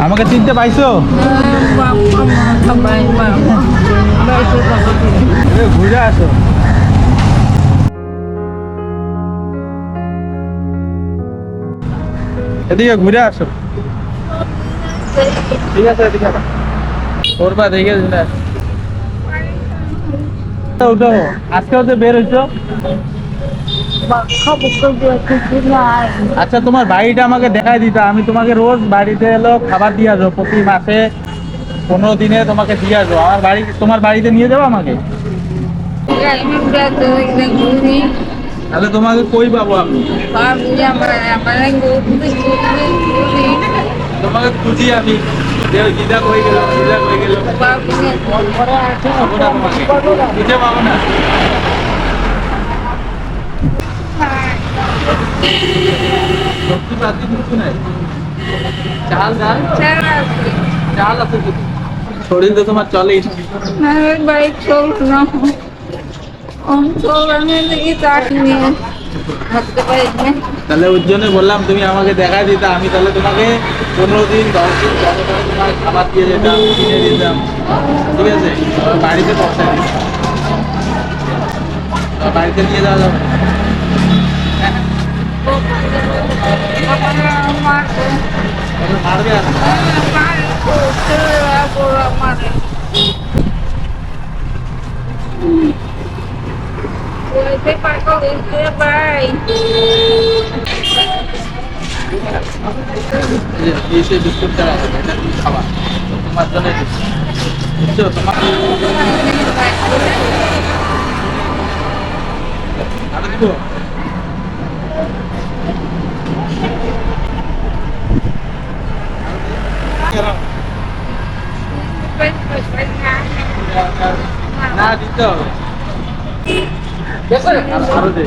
আমাকে চিনতে পাইছো? ঘুরে আসো। এদিকে ঘুরে আসো। ঠিক আছে, এদিকে করবা দেখে উঠো। আজকে হচ্ছে বের হইছো। আচ্ছা, তোমার বাড়িটা আমাকে দেখাই দিতা, আমি তোমাকে রোজ বাড়িতে এলো খাবার দিয়ে আসবো, প্রতি মাসে 15 দিনে তোমাকে দিয়ে আসবো। আমার বাড়ি, তোমার বাড়িতে নিয়ে যাবো আমাকে? তাহলে তোমাকে কই পাবো আমি? তোমাকে খুঁজি আমি, দিদা কই গেল, দিদা কই গেল, তোমাকে খুঁজে পাবো না। সবজি বাজি কিছু নাই, চাল ডাল চাল আছে কিছু। শরীর তো তোমার চলেই না। তাহলে ওর জন্য বললাম তুমি আমাকে দেখাই দিতা, আমি তাহলে তোমাকে 15 দিন 10 দিন তোমার খাবার দিয়ে যেতাম, কিনে দিতাম। ঠিক আছে, বাড়িতে পৌঁছায় দিতাম, বাড়িতে নিয়ে যাওয়া যাবে। মারবে আর বিস্কুট দেওয়া হবে, এটা খাবার তোমার জন্য, বুঝছো? তোমার আরো দিব। না দিতে হবে, আরো দে।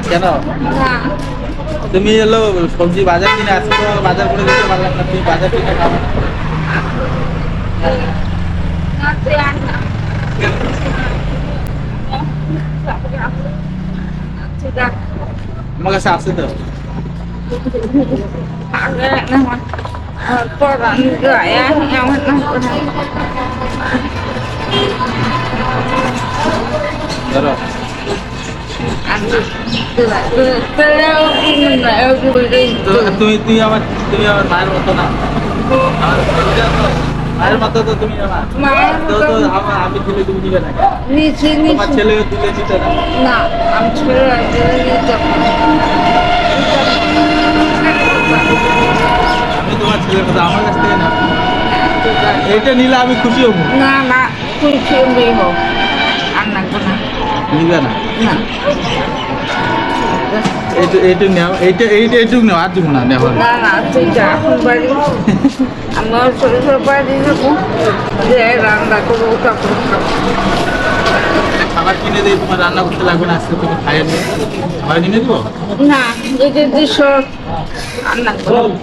কেন তুমি এলো সবজি বাজার কিনে আসছো, বাজার করে দিতে পারলাম না, তুমি বাজার কিনে খাবে না? আমার কাছে আছে তো। ধরো তুমি আমার মায়ের মতো না, মায়ের মতো তো তুমি আমার। আমি দিলে তুমি দিবে না, তোমার ছেলেকে দিলে দিতে না। আমি তোমার ছেলের কথা আমার কাছ থেকে না, এইটা নিলে আমি খুশি হবো। নিবে না, এইটুক নেও, এইটুক নেও, আর দিব না, নেওয়া আমার ছোট ছোট বাড়ি রান্না করবো, খাবার কিনে দিই, তোমার রান্না করতে লাগবে না, আজকে তুমি খাইয়ে নিয়ে খাবার কিনে দিব না। রান্না করবো,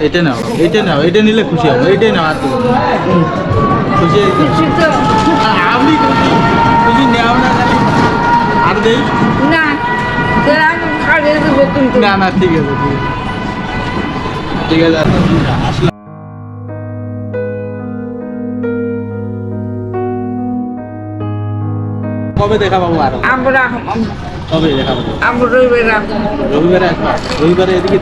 এটা নাও, এইটা নাও, এইটা নিলে খুশি হবো, এইটাই নাও, আর দিব খুশি। আমি খুশি, তুমি নেও না, আর দেই না। না না, ঠিক আছে, ঠিক আছে, আসলাম। কবে দেখা পাবো আরো? আমরা কবে দেখা পাবো? আমরা রবিবারে আসবা? রবিবারে এদিকে